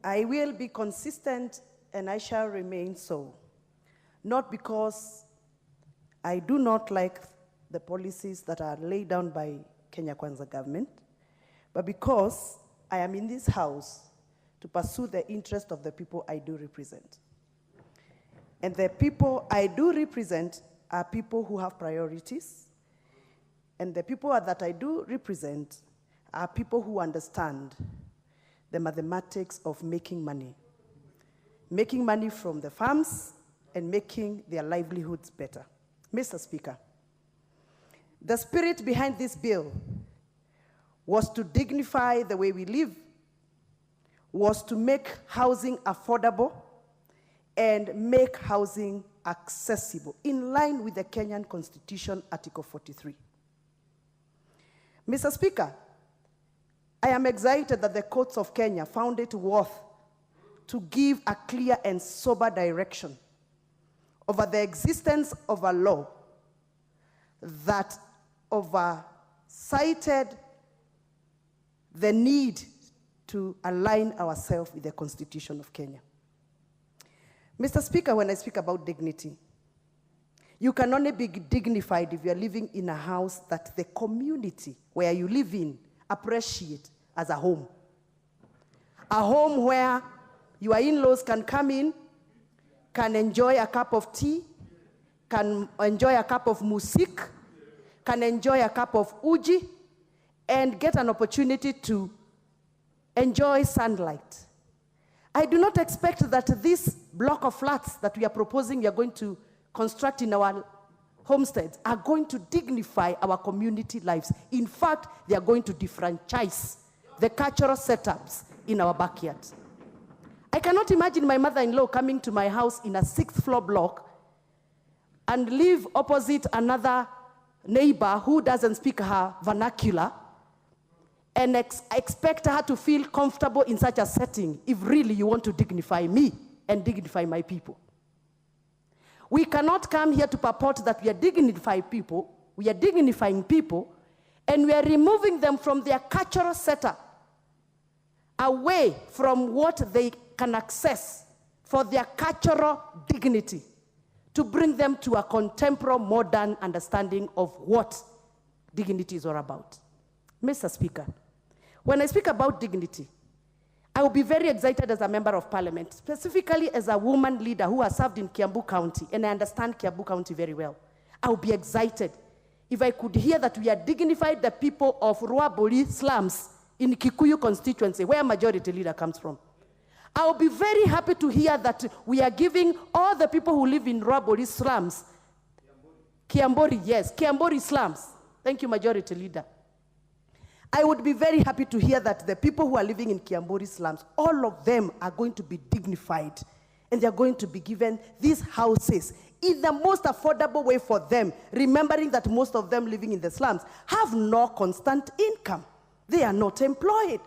I will be consistent and I shall remain so, not because I do not like the policies that are laid down by Kenya Kwanza government, but because I am in this house to pursue the interest of the people I do represent. And the people I do represent are people who have priorities, and the people that I do represent are people who understand the mathematics of making money from the farms and making their livelihoods better. Mr. Speaker, the spirit behind this bill was to dignify the way we live, was to make housing affordable, and make housing accessible, in line with the Kenyan Constitution, Article 43. Mr. Speaker, I am excited that the courts of Kenya found it worth to give a clear and sober direction over the existence of a law that oversighted the need to align ourselves with the Constitution of Kenya. Mr. Speaker, when I speak about dignity, you can only be dignified if you are living in a house that the community where you live in appreciate as a home. A home where your in-laws can come in, can enjoy a cup of tea, can enjoy a cup of musik, can enjoy a cup of uji, and get an opportunity to enjoy sunlight. I do not expect that this block of flats that we are proposing we are going to construct in our homesteads are going to dignify our community lives. In fact, they are going to defranchise the cultural setups in our backyard. I cannot imagine my mother-in-law coming to my house in a 6th floor block and live opposite another neighbor who doesn't speak her vernacular and expect her to feel comfortable in such a setting if really you want to dignify me and dignify my people. We cannot come here to purport that we are dignifying people, and we are removing them from their cultural setup, away from what they can access for their cultural dignity, to bring them to a contemporary, modern understanding of what dignity is all about. Mr. Speaker, when I speak about dignity, I will be very excited as a member of parliament, specifically as a woman leader who has served in Kiambu County, and I understand Kiambu County very well. I will be excited if I could hear that we are dignified the people of Ruaboli slums in Kikuyu constituency, where majority leader comes from. I will be very happy to hear that we are giving all the people who live in Ruaboli slums, Kiambori slums. Thank you, majority leader. I would be very happy to hear that the people who are living in Kiambori slums, all of them are going to be dignified, and they're going to be given these houses in the most affordable way for them, remembering that most of them living in the slums have no constant income. They are not employed.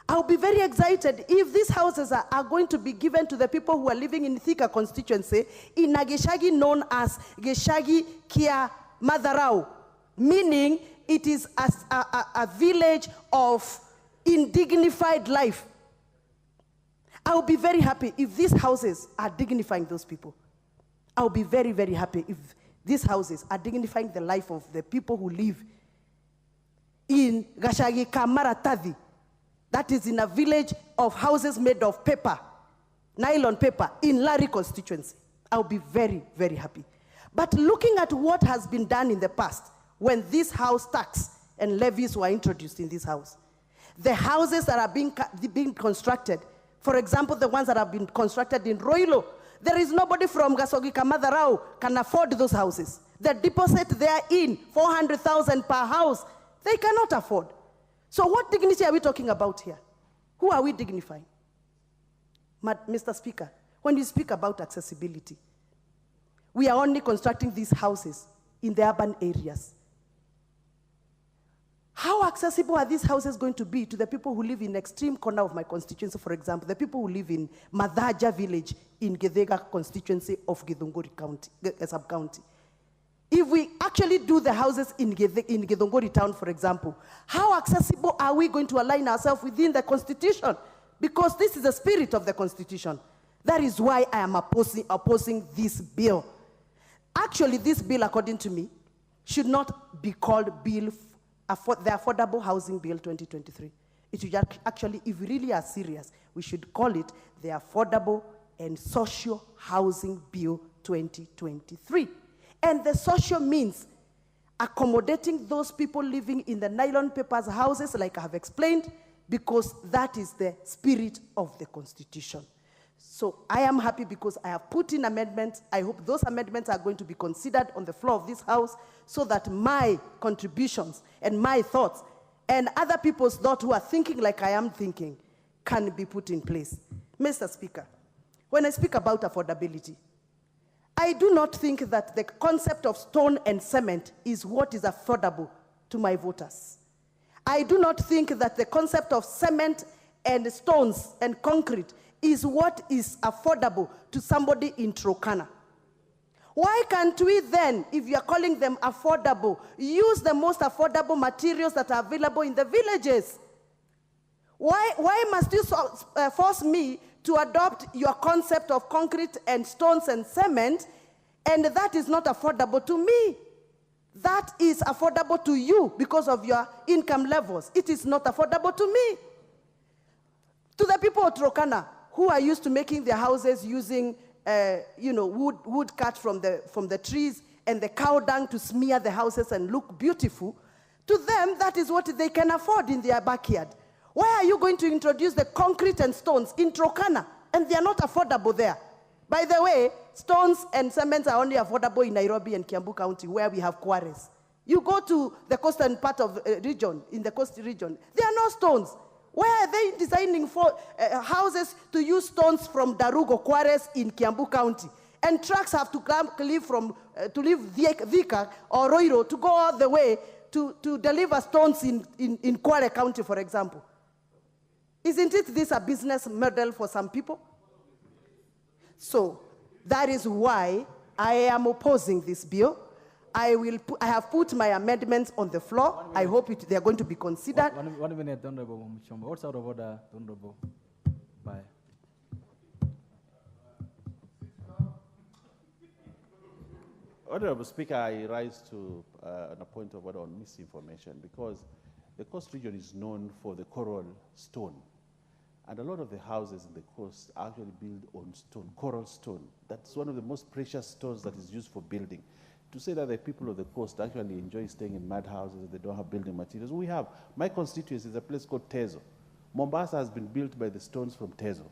I'll be very excited if these houses are going to be given to the people who are living in Thika constituency in a Geshagi known as Geshagi Kia Madharau, meaning it is a village of indignified life. I will be very happy if these houses are dignifying those people. I will be very, very happy if these houses are dignifying the life of the people who live in Gashagi Kamaratadi. That is in a village of houses made of paper, nylon paper, in Lari constituency. I will be very, very happy. But looking at what has been done in the past, when this house tax and levies were introduced in this house, the houses that are being constructed, for example, the ones that have been constructed in Roilo, there is nobody from Gasogi Kamadharau can afford those houses. The deposit they are in, 400,000 per house, they cannot afford. So what dignity are we talking about here? Who are we dignifying? Mr. Speaker, when we speak about accessibility, we are only constructing these houses in the urban areas. How accessible are these houses going to be to the people who live in extreme corner of my constituency, for example, the people who live in Madhaja village in Gedega constituency of Githunguri County, sub-county? If we actually do the houses in Githunguri town, for example, how accessible are we going to align ourselves within the constitution because this is the spirit of the Constitution. That is why I am opposing this bill. Actually, this bill, according to me, should not be called the Affordable Housing Bill 2023. It should actually, if we really are serious, we should call it the Affordable and Social Housing Bill 2023. And the social means accommodating those people living in the nylon papers houses, like I have explained, because that is the spirit of the Constitution. So I am happy because I have put in amendments. I hope those amendments are going to be considered on the floor of this House so that my contributions and my thoughts and other people's thoughts who are thinking like I am thinking can be put in place. Mr. Speaker, when I speak about affordability, I do not think that the concept of stone and cement is what is affordable to my voters. I do not think that the concept of cement and stones and concrete is what is affordable to somebody in Turkana. Why can't we then, if you are calling them affordable, use the most affordable materials that are available in the villages? Why must you force me to adopt your concept of concrete and stones and cement, and that is not affordable to me? That is affordable to you because of your income levels. It is not affordable to me. To the people of Turkana who are used to making their houses using wood cut from the trees and the cow dung to smear the houses and look beautiful, to them that is what they can afford in their backyard. Why are you going to introduce the concrete and stones in Turkana and they are not affordable there? By the way, stones and cement are only affordable in Nairobi and Kiambu County, where we have quarries. You go to the coastal part of region, in the coastal region, there are no stones. Why are they designing for houses to use stones from Darugo quarries in Kiambu County? And trucks have to leave Thika or Roiro to go all the way to deliver stones in Kwale County, for example. Isn't this a business model for some people? So that is why I am opposing this bill. I have put my amendments on the floor. I hope they are going to be considered. One minute, Honorable Wamuchomba. What's out of order, Honorable? Bye. Honorable Speaker, I rise to a point of order on misinformation because the coast region is known for the coral stone. And a lot of the houses in the coast are actually built on stone, coral stone. That's one of the most precious stones that is used for building. To say that the people of the coast actually enjoy staying in mud houses and they don't have building materials, we have. My constituency is a place called Tezo. Mombasa has been built by the stones from Tezo.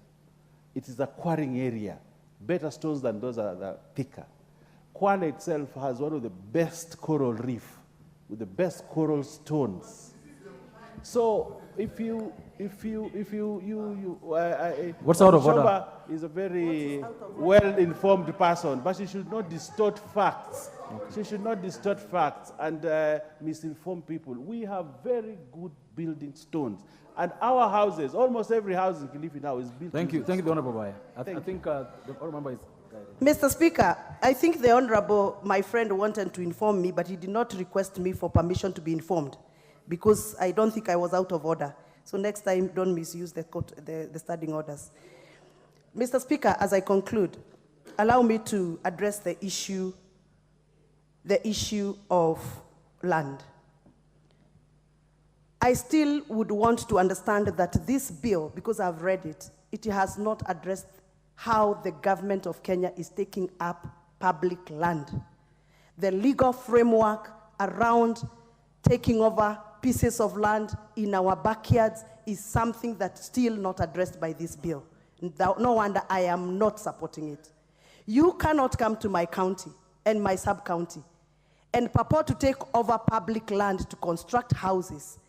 It is a quarrying area. Better stones than those are thicker. Kwale itself has one of the best coral reef with the best coral stones. So what's out of order? Wamuchomba is a very well-informed person, but she should not distort facts. Okay. She should not distort facts and misinform people. We have very good building stones. And our houses, almost every house in Kilifi now is built. Thank you, the Honorable Baya. I think the Honorable Member is guided. Mr. Speaker, I think the Honorable, my friend, wanted to inform me, but he did not request me for permission to be informed because I don't think I was out of order. So next time, don't misuse the standing orders. Mr. Speaker, as I conclude, allow me to address the issue of land. I still would want to understand that this bill, because I've read it, it has not addressed how the government of Kenya is taking up public land. The legal framework around taking over pieces of land in our backyards is something that's still not addressed by this bill. No wonder I am not supporting it. You cannot come to my county and my sub-county and purport to take over public land to construct houses,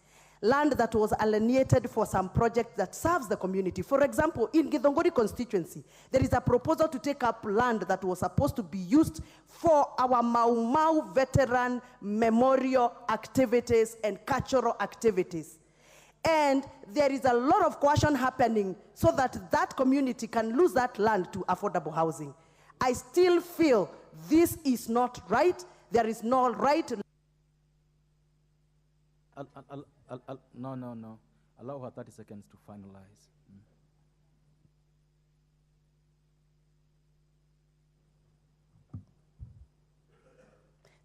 land that was alienated for some project that serves the community. For example, in Githongori constituency, there is a proposal to take up land that was supposed to be used for our Mau Mau veteran memorial activities and cultural activities. And there is a lot of coercion happening so that that community can lose that land to affordable housing. I still feel this is not right. There is no right. No. Allow her 30 seconds to finalize.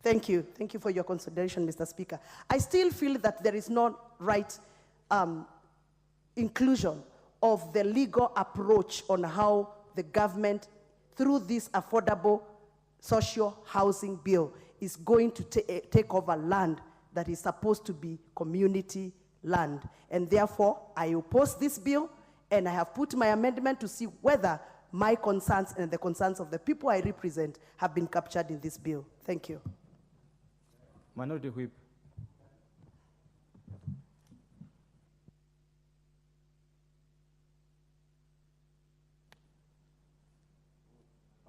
Thank you. Thank you for your consideration, Mr. Speaker. I still feel that there is no right inclusion of the legal approach on how the government, through this affordable social housing bill, is going to take over land that is supposed to be community land. And therefore, I oppose this bill, and I have put my amendment to see whether my concerns and the concerns of the people I represent have been captured in this bill. Thank you. Minority Whip.